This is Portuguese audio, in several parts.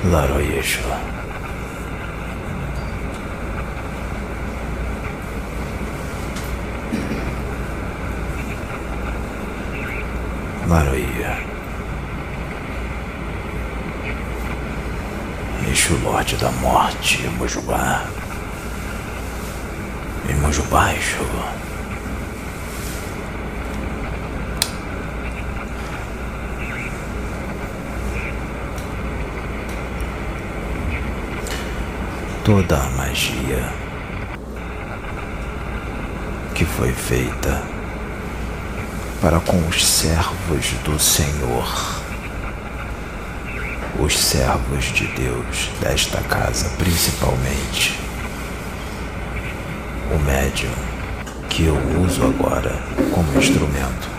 Laro Yeshua. Laroia. Exu Lorde da Morte, Mojubá. E Mojubá, Exu. Toda a magia que foi feita para com os servos do Senhor, os servos de Deus desta casa, principalmente o médium que eu uso agora como instrumento.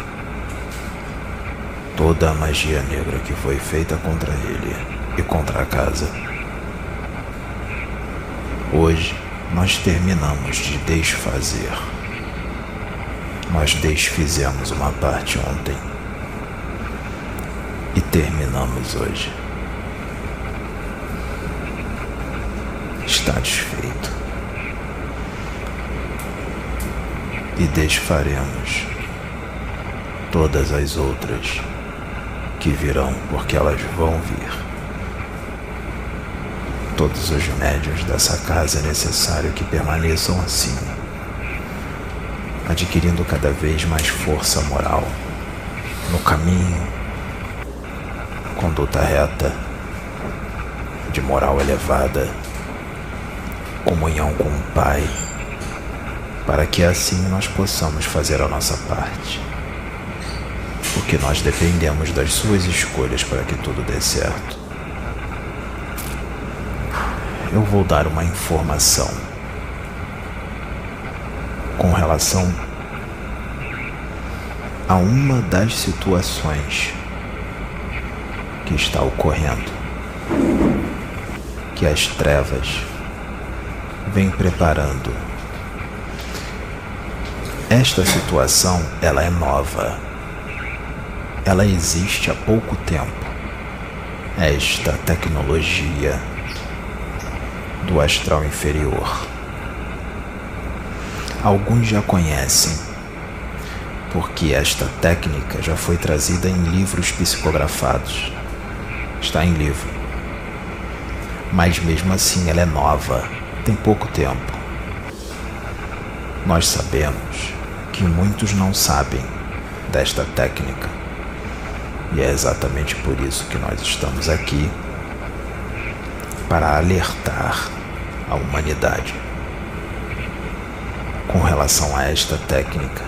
Toda a magia negra que foi feita contra ele e contra a casa. Hoje nós terminamos de desfazer. Nós desfizemos uma parte ontem e terminamos hoje. Está desfeito. E desfaremos todas as outras que virão, porque elas vão vir. Todos os médiuns dessa casa é necessário que permaneçam assim, adquirindo cada vez mais força moral no caminho, conduta reta, de moral elevada, comunhão com o Pai, para que assim nós possamos fazer a nossa parte, porque nós dependemos das suas escolhas para que tudo dê certo. Eu vou dar uma informação com relação a uma das situações que está ocorrendo, que as trevas vêm preparando. Esta situação, ela é nova. Ela existe há pouco tempo. Esta tecnologia do astral inferior. Alguns já conhecem, porque esta técnica já foi trazida em livros psicografados. Está em livro. Mas mesmo assim ela é nova, tem pouco tempo. Nós sabemos que muitos não sabem desta técnica. E é exatamente por isso que nós estamos aqui, para alertar a humanidade com relação a esta técnica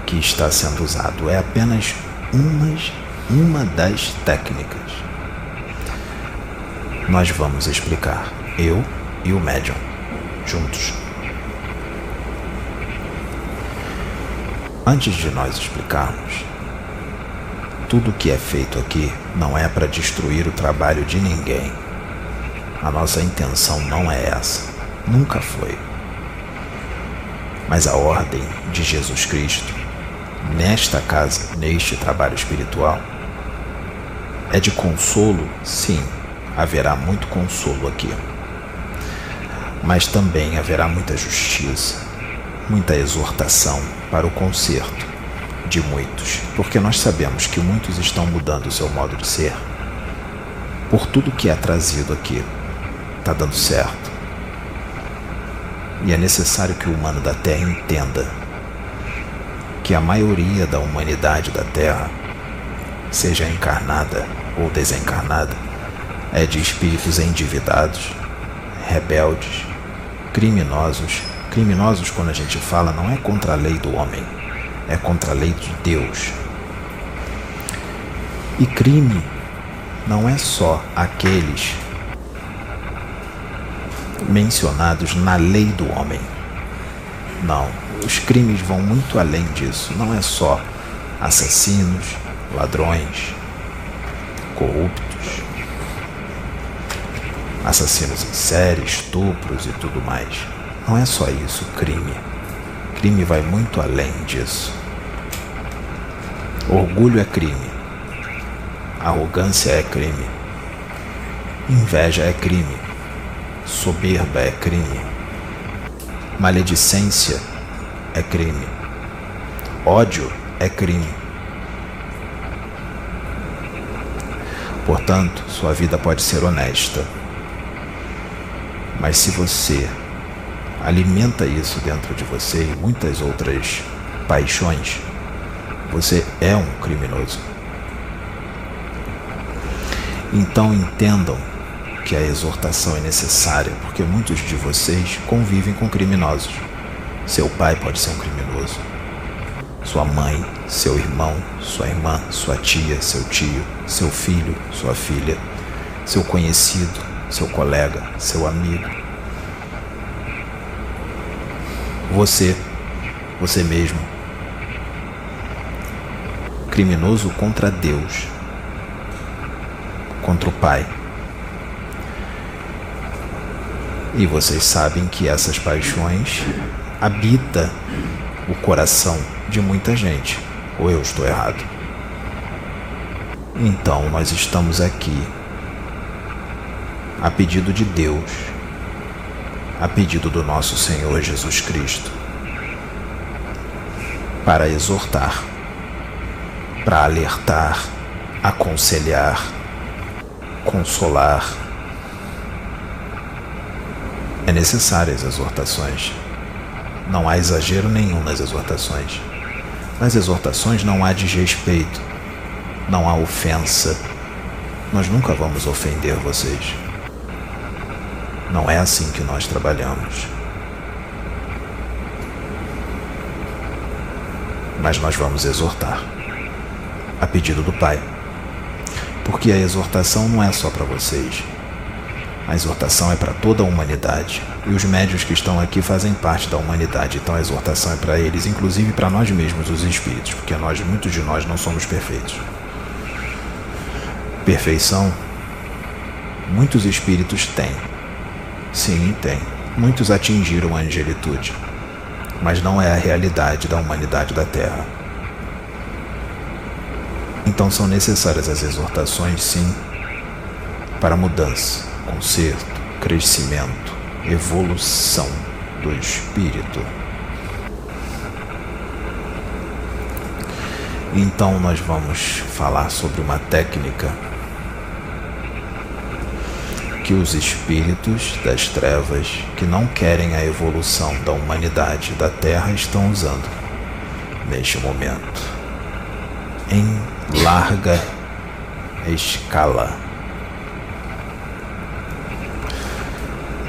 que está sendo usada. É apenas uma das técnicas. Nós vamos explicar, eu e o médium, juntos. Antes de nós explicarmos, tudo que é feito aqui não é para destruir o trabalho de ninguém. A nossa intenção não é essa, nunca foi. Mas a ordem de Jesus Cristo, nesta casa, neste trabalho espiritual, é de consolo, sim, haverá muito consolo aqui. Mas também haverá muita justiça, muita exortação para o conserto de muitos, porque nós sabemos que muitos estão mudando o seu modo de ser. Por tudo que é trazido aqui, está dando certo. E é necessário que o humano da Terra entenda que a maioria da humanidade da Terra, seja encarnada ou desencarnada, é de espíritos endividados, rebeldes, criminosos. Criminosos, quando a gente fala, não é contra a lei do homem, é contra a lei de Deus. E crime não é só aqueles mencionados na lei do homem. Não, os crimes vão muito além disso. Não é só assassinos, ladrões, corruptos, assassinos em série, estupros e tudo mais. Não é só isso, crime. Crime vai muito além disso. Orgulho é crime. Arrogância é crime. Inveja é crime. Soberba é crime. Maledicência é crime. Ódio é crime. Portanto, sua vida pode ser honesta. Mas se você alimenta isso dentro de você e muitas outras paixões, você é um criminoso. Então entendam que a exortação é necessária, porque muitos de vocês convivem com criminosos. Seu pai pode ser um criminoso. Sua mãe, seu irmão, sua irmã, sua tia, seu tio, seu filho, sua filha, seu conhecido, seu colega, seu amigo. Você mesmo. Criminoso contra Deus, contra o Pai. E vocês sabem que essas paixões habitam o coração de muita gente. Ou eu estou errado? Então nós estamos aqui a pedido de Deus, a pedido do nosso Senhor Jesus Cristo, para exortar, para alertar, aconselhar, consolar. É necessário as exortações. Não há exagero nenhum nas exortações. Nas exortações não há desrespeito, não há ofensa. Nós nunca vamos ofender vocês. Não é assim que nós trabalhamos. Mas nós vamos exortar, a pedido do Pai. Porque a exortação não é só para vocês. A exortação é para toda a humanidade. E os médiuns que estão aqui fazem parte da humanidade. Então a exortação é para eles, inclusive para nós mesmos, os espíritos. Porque muitos de nós não somos perfeitos. Perfeição, muitos espíritos têm. Sim, tem. Muitos atingiram a angelitude. Mas não é a realidade da humanidade da Terra. Então são necessárias as exortações, sim, para mudança, conserto, crescimento, evolução do espírito. Então nós vamos falar sobre uma técnica que os espíritos das trevas que não querem a evolução da humanidade da Terra estão usando neste momento, em larga escala.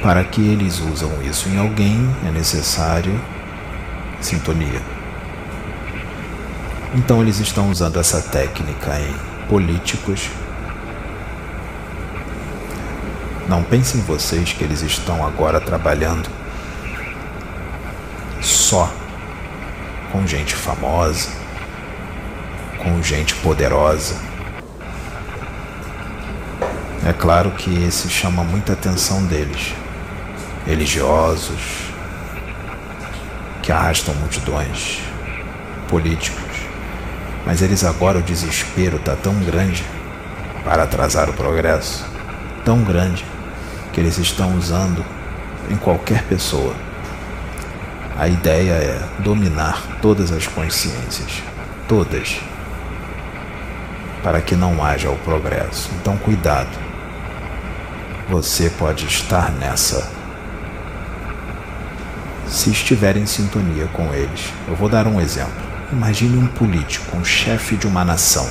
Para que eles usam isso em alguém, é necessário sintonia. Então eles estão usando essa técnica em políticos. Não pensem vocês que eles estão agora trabalhando só com gente famosa, com gente poderosa. É claro que esse chama muita atenção deles. Religiosos, que arrastam multidões, políticos. Mas eles agora, o desespero está tão grande para atrasar o progresso, tão grande, que eles estão usando em qualquer pessoa. A ideia é dominar todas as consciências, todas, para que não haja o progresso. Então cuidado, você pode estar nessa, se estiver em sintonia com eles. Eu vou dar um exemplo. Imagine um político, um chefe de uma nação,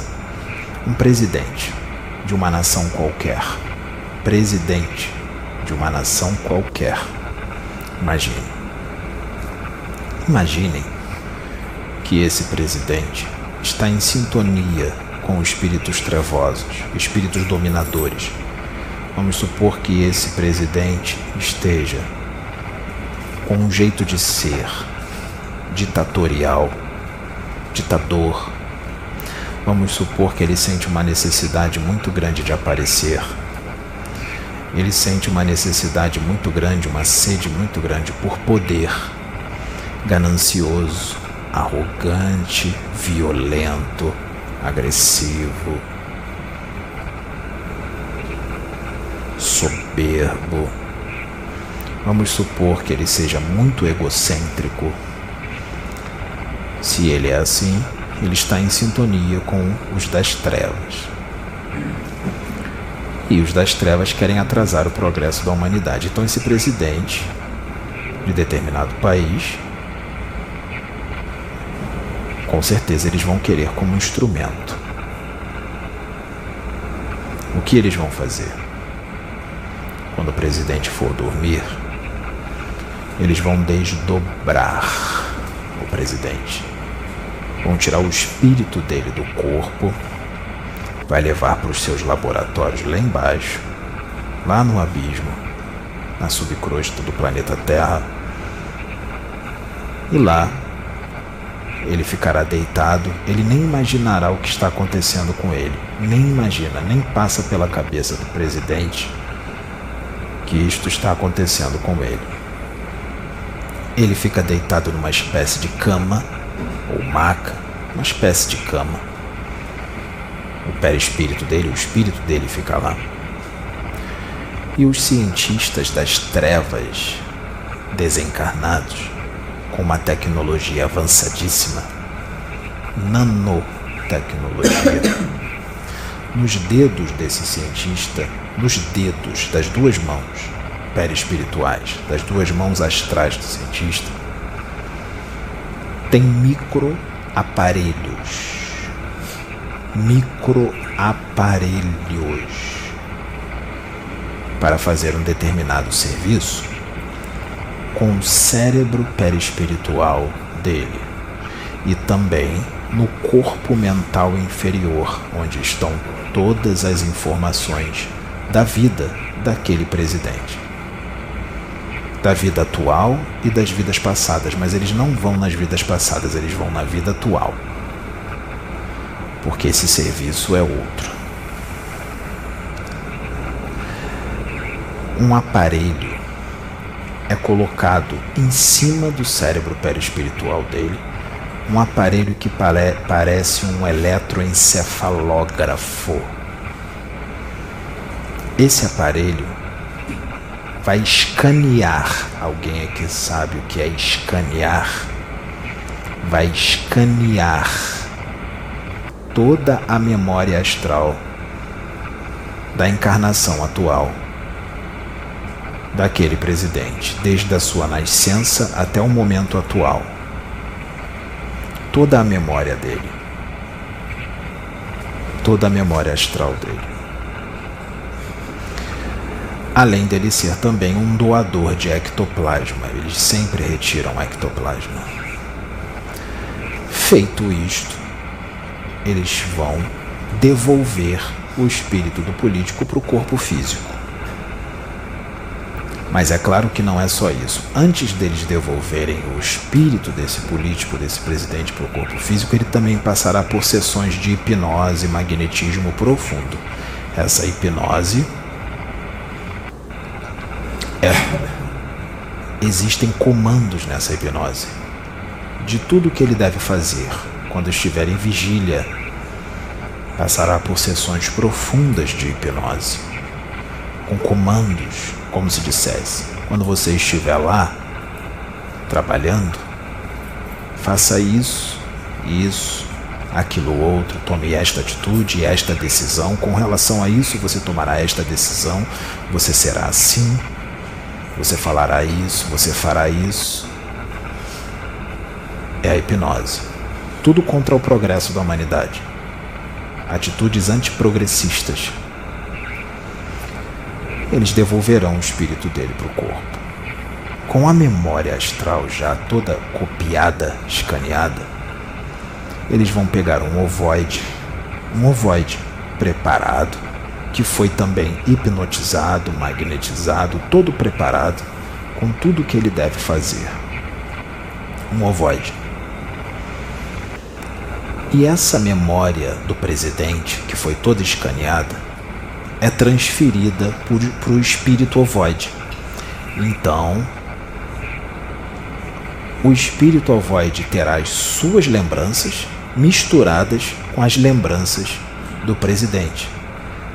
um presidente de uma nação qualquer, presidente de uma nação qualquer. Imaginem que esse presidente está em sintonia com espíritos trevosos, espíritos dominadores. Vamos supor que esse presidente esteja com um jeito de ser ditatorial, ditador. Vamos supor que ele sente uma necessidade muito grande de aparecer. Ele sente uma necessidade muito grande, uma sede muito grande por poder. Ganancioso, arrogante, violento, agressivo, soberbo. Vamos supor que ele seja muito egocêntrico. Se ele é assim, ele está em sintonia com os das trevas. E os das trevas querem atrasar o progresso da humanidade. Então esse presidente de determinado país, com certeza eles vão querer como instrumento. O que eles vão fazer? Quando o presidente for dormir, eles vão desdobrar o presidente. Vão tirar o espírito dele do corpo, vai levar para os seus laboratórios lá embaixo, lá no abismo, na subcrosta do planeta Terra. E lá ele ficará deitado, ele nem imaginará o que está acontecendo com ele. Nem imagina, nem passa pela cabeça do presidente que isto está acontecendo com ele. Ele fica deitado numa espécie de cama, ou maca, uma espécie de cama. O perispírito dele, o espírito dele fica lá. E os cientistas das trevas, desencarnados, com uma tecnologia avançadíssima, nanotecnologia, nos dedos desse cientista, nos dedos das duas mãos perispirituais, das duas mãos astrais do cientista, tem microaparelhos para fazer um determinado serviço com o cérebro perispiritual dele e também no corpo mental inferior, onde estão todas as informações da vida daquele presidente, da vida atual e das vidas passadas, mas eles não vão nas vidas passadas, eles vão na vida atual, porque esse serviço é outro. Um aparelho é colocado em cima do cérebro perispiritual dele, um aparelho que parece um eletroencefalógrafo. Esse aparelho vai escanear, alguém aqui sabe o que é escanear? Vai escanear toda a memória astral da encarnação atual daquele presidente, desde a sua nascença até o momento atual. Toda a memória dele, toda a memória astral dele. Além dele ser também um doador de ectoplasma, eles sempre retiram ectoplasma. Feito isto, eles vão devolver o espírito do político para o corpo físico. Mas é claro que não é só isso. Antes deles devolverem o espírito desse político, desse presidente para o corpo físico, ele também passará por sessões de hipnose e magnetismo profundo. Essa hipnose existem comandos nessa hipnose de tudo que ele deve fazer quando estiver em vigília. Passará por sessões profundas de hipnose, com comandos, como se dissesse: quando você estiver lá, trabalhando, faça isso, aquilo outro, tome esta atitude e esta decisão, com relação a isso você tomará esta decisão, você será assim, você falará isso, você fará isso. É a hipnose. Tudo contra o progresso da humanidade. Atitudes antiprogressistas. Eles devolverão o espírito dele para o corpo. Com a memória astral já toda copiada, escaneada, eles vão pegar um ovoide preparado, que foi também hipnotizado, magnetizado, todo preparado, com tudo que ele deve fazer. Um ovoide. E essa memória do presidente, que foi toda escaneada, é transferida para o espírito ovoide. Então, o espírito ovoide terá as suas lembranças misturadas com as lembranças do presidente.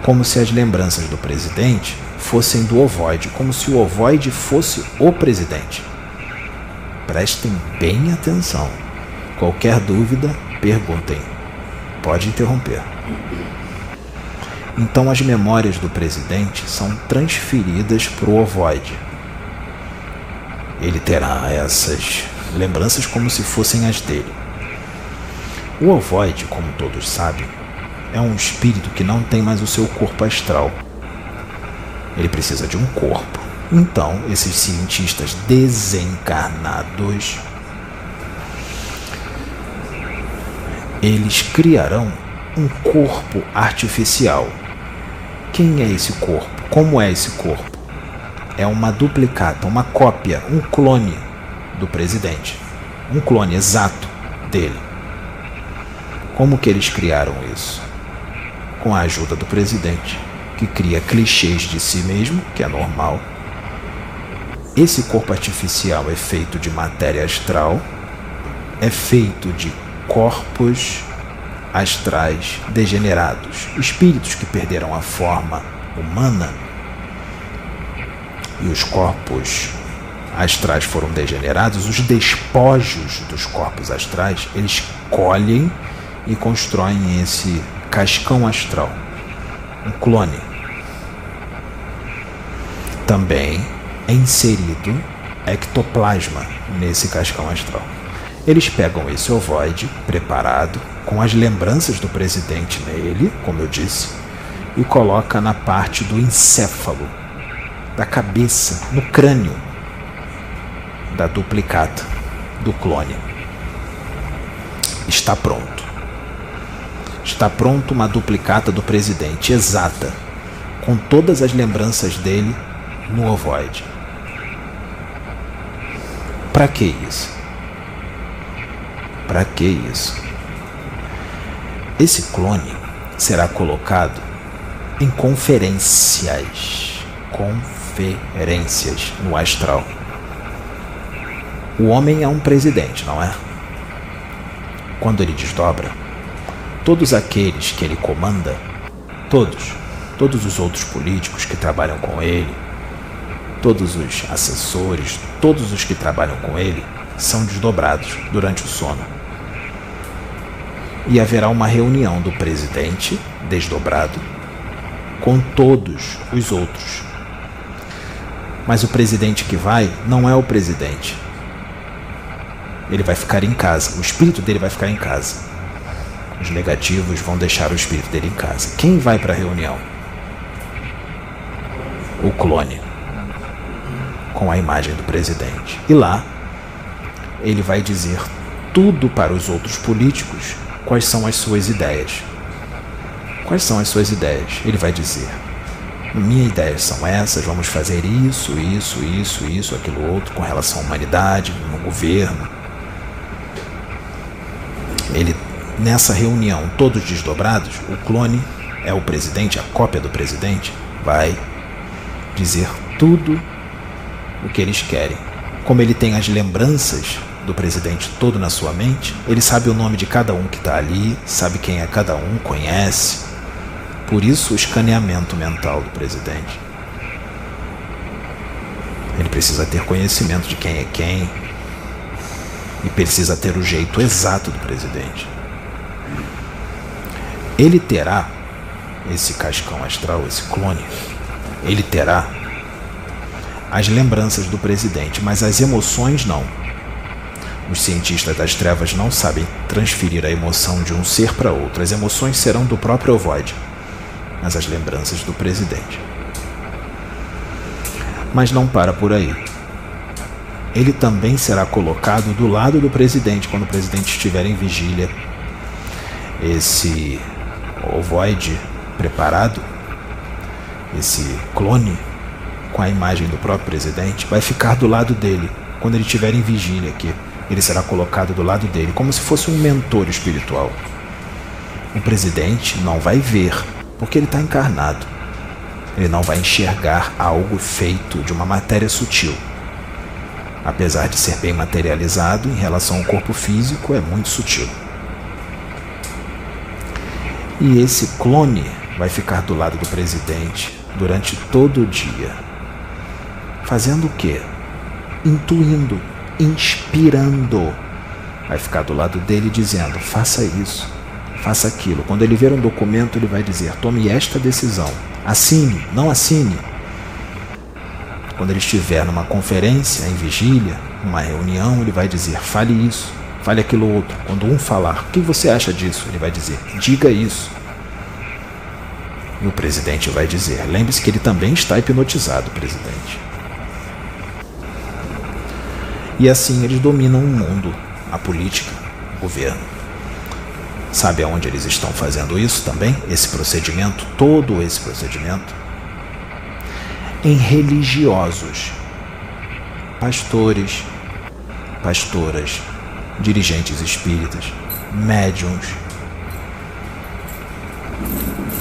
como se as lembranças do presidente fossem do ovoide, como se o ovoide fosse o presidente. Prestem bem atenção. Qualquer dúvida, perguntem. Pode interromper. Então as memórias do presidente são transferidas para o ovoide. Ele terá essas lembranças como se fossem as dele. O ovoide, como todos sabem, é um espírito que não tem mais o seu corpo astral. Ele precisa de um corpo. Então, esses cientistas desencarnados, eles criarão um corpo artificial. Quem é esse corpo? Como é esse corpo? É uma duplicata, uma cópia, um clone do presidente. Um clone exato dele. Como que eles criaram isso? Com a ajuda do presidente, que cria clichês de si mesmo, que é normal. Esse corpo artificial é feito de matéria astral, é feito de corpos astrais degenerados, espíritos que perderam a forma humana e os corpos astrais foram degenerados. Os despojos dos corpos astrais, eles colhem e constroem esse cascão astral, um clone. Também é inserido ectoplasma nesse cascão astral. Eles pegam esse ovoide preparado, com as lembranças do presidente nele, como eu disse, e coloca na parte do encéfalo, da cabeça, no crânio da duplicata, do clone. Está pronto. Está pronto uma duplicata do presidente, exata, com todas as lembranças dele no ovoide. Para que isso? Para que isso? Esse clone será colocado em conferências no astral. O homem é um presidente, não é? Quando ele desdobra, todos aqueles que ele comanda, todos os outros políticos que trabalham com ele, todos os assessores, todos os que trabalham com ele, são desdobrados durante o sono. E haverá uma reunião do presidente, desdobrado, com todos os outros. Mas o presidente que vai não é o presidente. Ele vai ficar em casa, o espírito dele vai ficar em casa. Os negativos vão deixar o espírito dele em casa. Quem vai para a reunião? O clone, com a imagem do presidente. E lá, ele vai dizer tudo para os outros políticos. Quais são as suas ideias? Quais são as suas ideias? Ele vai dizer: minhas ideias são essas, vamos fazer isso, aquilo outro, com relação à humanidade, no governo. Ele, nessa reunião, todos desdobrados, o clone é o presidente, a cópia do presidente, vai dizer tudo o que eles querem. Como ele tem as lembranças do presidente todo na sua mente, ele sabe o nome de cada um que está ali, sabe quem é cada um, conhece. Por isso o escaneamento mental do presidente. Ele precisa ter conhecimento de quem é quem e precisa ter o jeito exato do presidente. Ele terá esse cascão astral, esse clone, ele terá as lembranças do presidente, mas as emoções não. Os cientistas das trevas não sabem transferir a emoção de um ser para outro. As emoções serão do próprio ovoide, mas as lembranças do presidente. Mas não para por aí. Ele também será colocado do lado do presidente quando o presidente estiver em vigília. Esse ovoide preparado, esse clone com a imagem do próprio presidente, vai ficar do lado dele quando ele estiver em vigília aqui. Ele será colocado do lado dele, como se fosse um mentor espiritual. O presidente não vai ver, porque ele está encarnado. Ele não vai enxergar algo feito de uma matéria sutil. Apesar de ser bem materializado, em relação ao corpo físico, é muito sutil. E esse clone vai ficar do lado do presidente durante todo o dia. Fazendo o quê? Intuindo, inspirando. Vai ficar do lado dele dizendo: faça isso, faça aquilo. Quando ele ver um documento, ele vai dizer: tome esta decisão, assine, não assine. Quando ele estiver numa conferência, em vigília, numa reunião, ele vai dizer: fale isso, fale aquilo outro. Quando um falar: o que você acha disso? Ele vai dizer: diga isso. E o presidente vai dizer: lembre-se que ele também está hipnotizado, presidente. E assim eles dominam o mundo, a política, o governo. Sabe aonde eles estão fazendo isso também? Esse procedimento, todo esse procedimento? Em religiosos, pastores, pastoras, dirigentes espíritas, médiuns,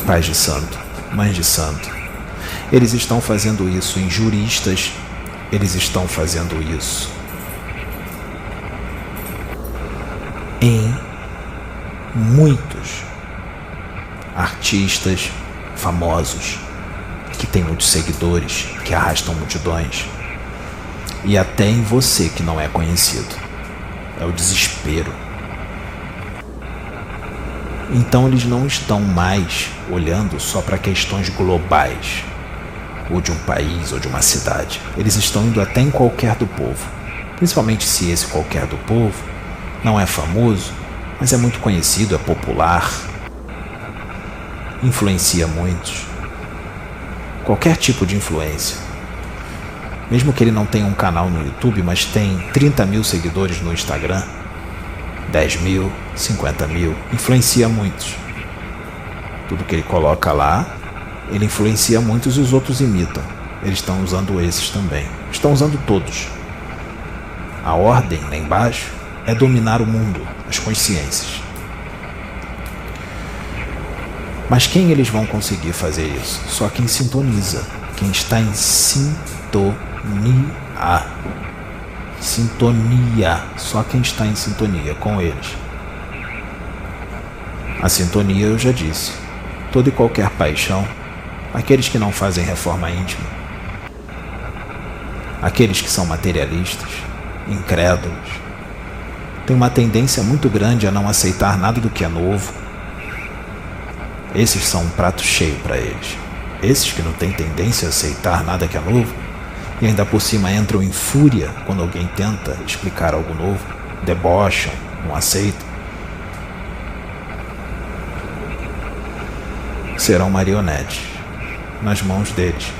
pais de santo, mães de santo. Eles estão fazendo isso em juristas, eles estão fazendo isso em muitos artistas famosos que têm muitos seguidores, que arrastam multidões, e até em você que não é conhecido. É o desespero. Então eles não estão mais olhando só para questões globais, ou de um país, ou de uma cidade. Eles estão indo até em qualquer do povo, principalmente se esse qualquer do povo não é famoso, mas é muito conhecido, é popular, influencia muitos. Qualquer tipo de influência. Mesmo que ele não tenha um canal no YouTube, mas tem 30 mil seguidores no Instagram, 10 mil, 50 mil, influencia muitos. Tudo que ele coloca lá, ele influencia muitos e os outros imitam. Eles estão usando esses também. Estão usando todos. A ordem lá embaixo é dominar o mundo, as consciências. Mas quem eles vão conseguir fazer isso? Só quem sintoniza, quem está em sintonia. Sintonia, só quem está em sintonia com eles. A sintonia, eu já disse, toda e qualquer paixão, aqueles que não fazem reforma íntima, aqueles que são materialistas, incrédulos, têm uma tendência muito grande a não aceitar nada do que é novo. Esses são um prato cheio para eles. Esses que não têm tendência a aceitar nada que é novo, e ainda por cima entram em fúria quando alguém tenta explicar algo novo, debocham, não aceitam, serão marionetes nas mãos deles.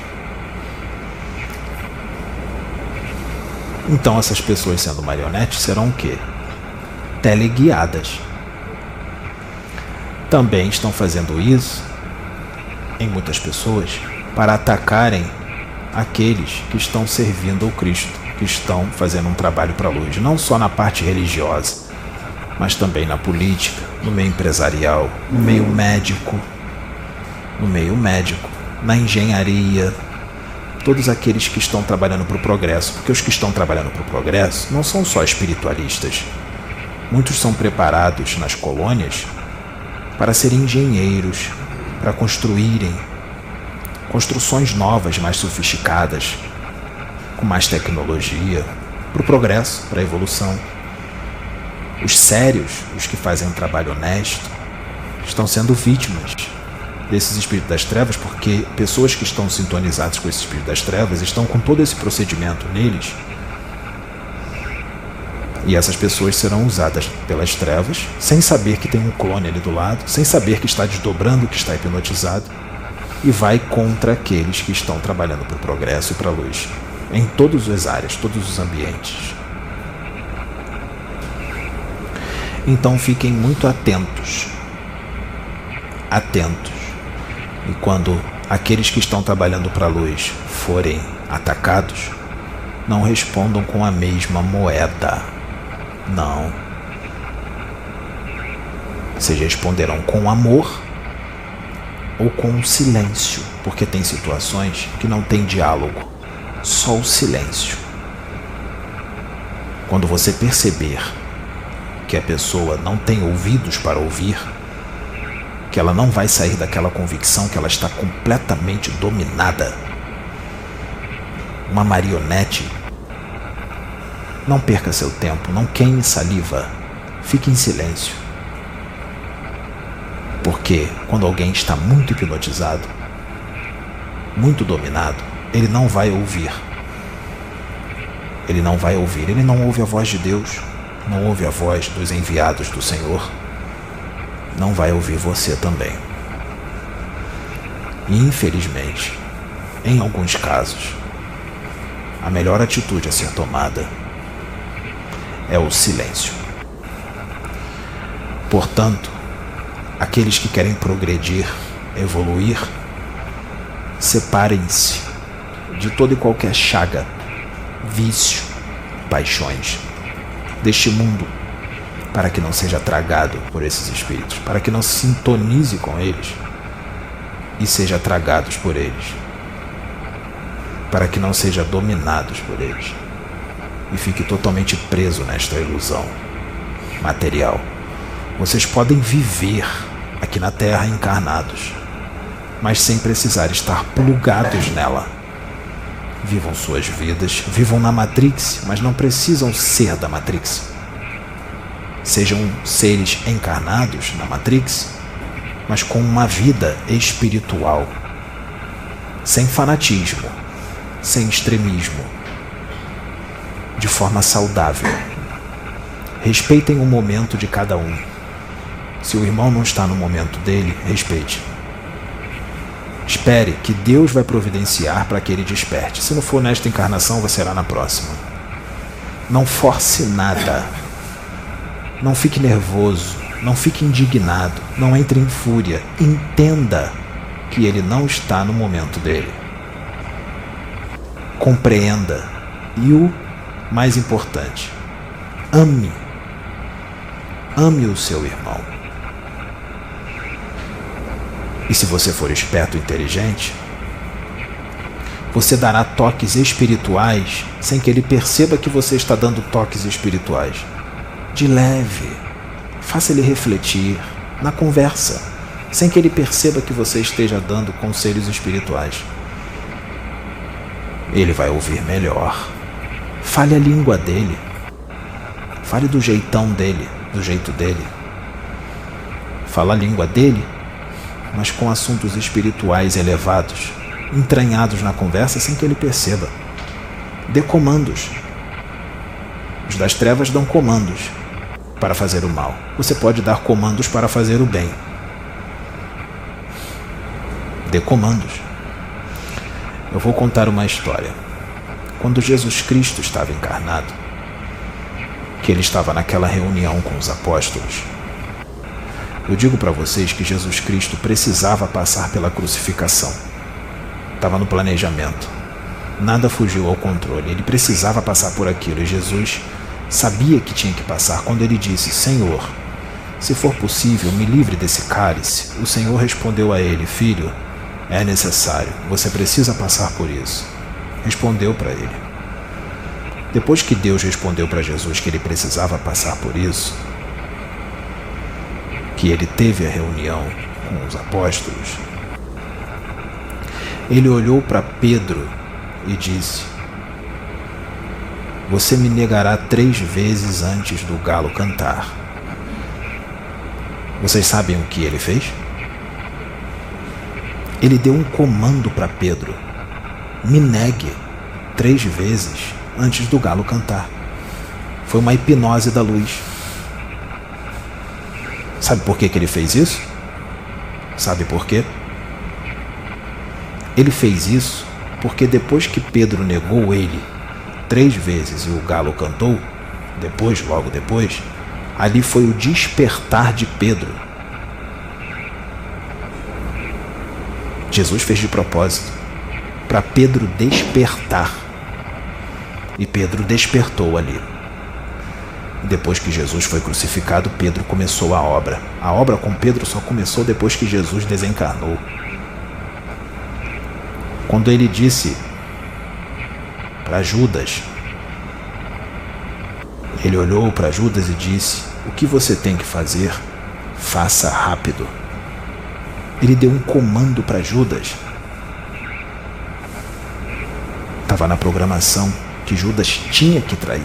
Então essas pessoas sendo marionetes serão o quê? Teleguiadas. Também estão fazendo isso em muitas pessoas para atacarem aqueles que estão servindo ao Cristo, que estão fazendo um trabalho para a luz, não só na parte religiosa, mas também na política, no meio empresarial, no meio médico, na engenharia, todos aqueles que estão trabalhando para o progresso, porque os que estão trabalhando para o progresso não são só espiritualistas. Muitos são preparados nas colônias para serem engenheiros, para construírem construções novas, mais sofisticadas, com mais tecnologia, para o progresso, para a evolução. Os sérios, os que fazem um trabalho honesto, estão sendo vítimas desses espíritos das trevas, porque pessoas que estão sintonizadas com esse espírito das trevas estão com todo esse procedimento neles, e essas pessoas serão usadas pelas trevas, sem saber que tem um clone ali do lado, sem saber que está desdobrando, que está hipnotizado, e vai contra aqueles que estão trabalhando para o progresso e para a luz, em todas as áreas, todos os ambientes. Então fiquem muito atentos. E quando aqueles que estão trabalhando para a luz forem atacados, não respondam com a mesma moeda. Não. Vocês responderão com amor ou com silêncio, porque tem situações que não tem diálogo, só o silêncio. Quando você perceber que a pessoa não tem ouvidos para ouvir, que ela não vai sair daquela convicção que ela está completamente dominada. Uma marionete. Não perca seu tempo, não queime saliva, fique em silêncio. Porque quando alguém está muito hipnotizado, muito dominado, ele não vai ouvir. Ele não vai ouvir, ele não ouve a voz de Deus, não ouve a voz dos enviados do Senhor, não vai ouvir você também. E infelizmente, em alguns casos, a melhor atitude a ser tomada é o silêncio. Portanto, aqueles que querem progredir, evoluir, separem-se de toda e qualquer chaga, vício, paixões deste mundo, para que não seja tragado por esses espíritos, para que não se sintonize com eles e seja tragados por eles, para que não seja dominados por eles e fique totalmente preso nesta ilusão material. Vocês podem viver aqui na Terra encarnados, mas sem precisar estar plugados nela. Vivam suas vidas, vivam na Matrix, mas não precisam ser da Matrix. Sejam seres encarnados na Matrix, mas com uma vida espiritual, sem fanatismo, sem extremismo, de forma saudável. Respeitem o momento de cada um. Se o irmão não está no momento dele, respeite. Espere que Deus vai providenciar para que ele desperte. Se não for nesta encarnação, vai ser na próxima. Não force nada. Não fique nervoso. Não fique indignado. Não entre em fúria. Entenda que ele não está no momento dele. Compreenda. E o mais importante, ame. Ame o seu irmão. E se você for esperto e inteligente, você dará toques espirituais sem que ele perceba que você está dando toques espirituais. De leve, faça ele refletir na conversa, sem que ele perceba que você esteja dando conselhos espirituais. Ele vai ouvir melhor. Fale a língua dele. Fale do jeitão dele, do jeito dele. Fala a língua dele, mas com assuntos espirituais elevados, entranhados na conversa sem que ele perceba. Dê comandos. Os das trevas dão comandos para fazer o mal. Você pode dar comandos para fazer o bem. Dê comandos. Eu vou contar uma história. Quando Jesus Cristo estava encarnado, que ele estava naquela reunião com os apóstolos, eu digo para vocês que Jesus Cristo precisava passar pela crucificação. Estava no planejamento. Nada fugiu ao controle. Ele precisava passar por aquilo. E Jesus sabia que tinha que passar quando ele disse: Senhor, se for possível, me livre desse cálice. O Senhor respondeu a ele: Filho, é necessário. Você precisa passar por isso. Respondeu para ele. Depois que Deus respondeu para Jesus que ele precisava passar por isso, que ele teve a reunião com os apóstolos, ele olhou para Pedro e disse: Você me negará 3 vezes antes do galo cantar. Vocês sabem o que ele fez? Ele deu um comando para Pedro: me negue 3 vezes antes do galo cantar. Foi uma hipnose da luz. Sabe por que ele fez isso? Sabe por quê? Ele fez isso porque depois que Pedro negou ele 3 vezes e o galo cantou, logo depois, ali foi o despertar de Pedro. Jesus fez de propósito, para Pedro despertar. E Pedro despertou ali. Depois que Jesus foi crucificado, Pedro começou a obra. A obra com Pedro só começou depois que Jesus desencarnou. Quando ele disse para Judas, ele olhou para Judas e disse: o que você tem que fazer, faça rápido. Ele deu um comando para Judas. Estava na programação que Judas tinha que trair.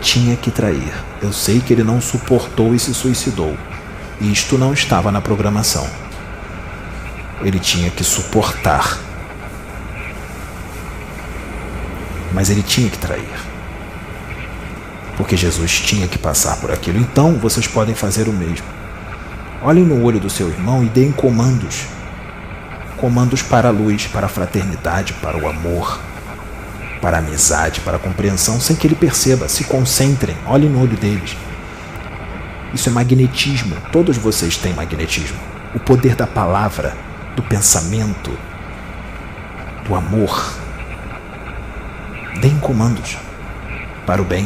Tinha que trair. Eu sei que ele não suportou e se suicidou. Isto não estava na programação. Ele tinha que suportar. Mas ele tinha que trair. Porque Jesus tinha que passar por aquilo. Então vocês podem fazer o mesmo. Olhem no olho do seu irmão e deem comandos. Comandos para a luz, para a fraternidade, para o amor, para a amizade, para a compreensão, sem que ele perceba. Se concentrem, olhem no olho deles. Isso é magnetismo. Todos vocês têm magnetismo. O poder da palavra, do pensamento, do amor. Deem comandos para o bem.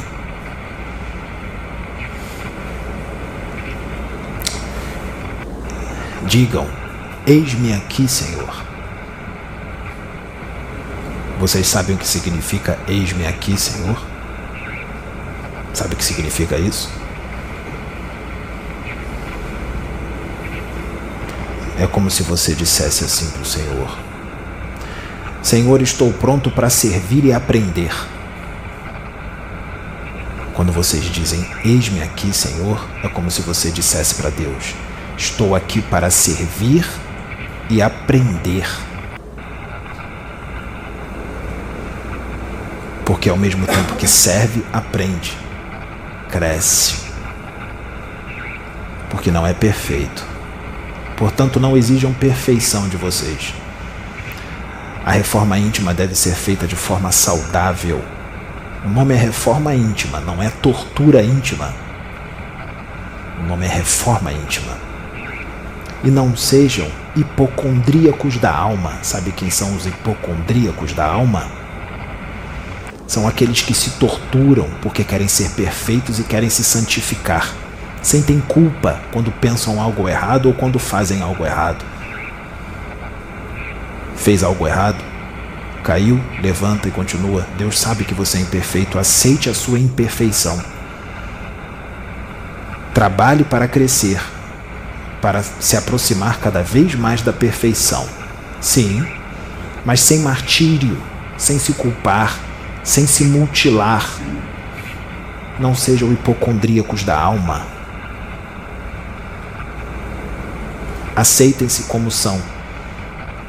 Digam: eis-me aqui, Senhor. Vocês sabem o que significa eis-me aqui, Senhor? Sabe o que significa isso? É como se você dissesse assim para o Senhor: Senhor, estou pronto para servir e aprender. Quando vocês dizem eis-me aqui, Senhor, é como se você dissesse para Deus: estou aqui para servir e aprender. Porque ao mesmo tempo que serve, aprende, cresce. Porque não é perfeito. Portanto, não exijam perfeição de vocês. A reforma íntima deve ser feita de forma saudável. O nome é reforma íntima, não é tortura íntima. O nome é reforma íntima. E não sejam hipocondríacos da alma. Sabe quem são os hipocondríacos da alma? São aqueles que se torturam porque querem ser perfeitos e querem se santificar. Sentem culpa quando pensam algo errado ou quando fazem algo errado. Fez algo errado, caiu, levanta e continua. Deus sabe que você é imperfeito, aceite a sua imperfeição. Trabalhe para crescer, para se aproximar cada vez mais da perfeição. Sim, mas sem martírio, sem se culpar, sem se mutilar. Não sejam hipocondríacos da alma. Aceitem-se como são,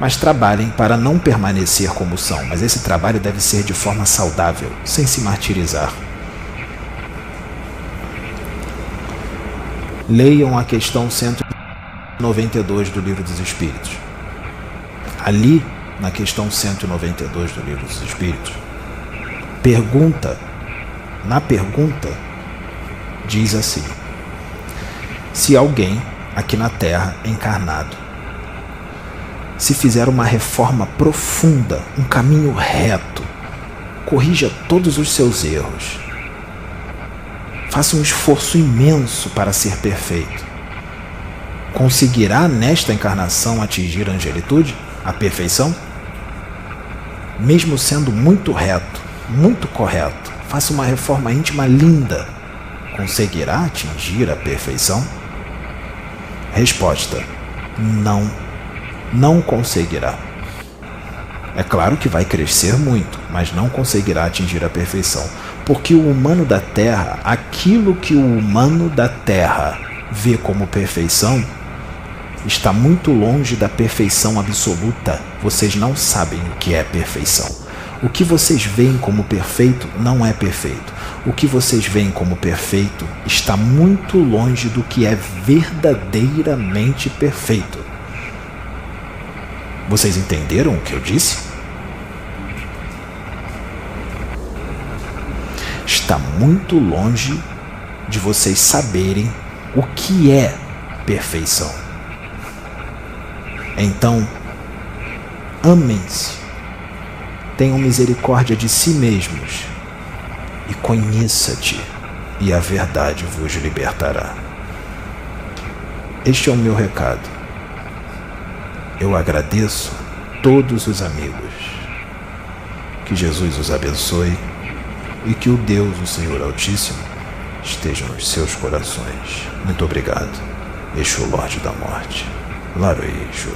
mas trabalhem para não permanecer como são. Mas esse trabalho deve ser de forma saudável, sem se martirizar. Leiam a questão 192 do Livro dos Espíritos. Ali, na questão 192 do Livro dos Espíritos, na pergunta, diz assim: se alguém aqui na Terra, encarnado, se fizer uma reforma profunda, um caminho reto, corrija todos os seus erros, faça um esforço imenso para ser perfeito, conseguirá nesta encarnação atingir a angelitude, a perfeição? Mesmo sendo muito reto, muito correto, faça uma reforma íntima linda, conseguirá atingir a perfeição? Resposta: não conseguirá. É claro que vai crescer muito, mas não conseguirá atingir a perfeição, porque o humano da Terra, aquilo que o humano da Terra vê como perfeição, está muito longe da perfeição absoluta. Vocês não sabem o que é perfeição. O que vocês veem como perfeito não é perfeito. O que vocês veem como perfeito está muito longe do que é verdadeiramente perfeito. Vocês entenderam o que eu disse? Está muito longe de vocês saberem o que é perfeição. Então, amem-se, tenham misericórdia de si mesmos e conheça-te, e a verdade vos libertará. Este é o meu recado. Eu agradeço todos os amigos. Que Jesus os abençoe e que o Deus, o Senhor Altíssimo, esteja nos seus corações. Muito obrigado. Exu Lorde da Morte. Laroe Exu.